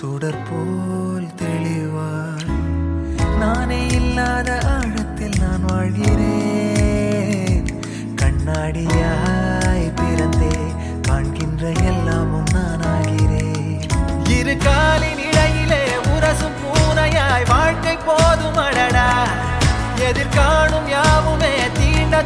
சுடர் போல் தெளிவாய் நானே இல்லாத ஆழத்தில் நான் வாழ்கிறேன். கண்ணாடியாய் பிறந்தே காண்கின்ற எல்லாமும் நான் ஆகிறேன். இரு காலின் இடையிலே உரசும் பூனையாய் வாழ்க்கை போதும் அடடா. எதிர்காணும் யாவுமே தீண்ட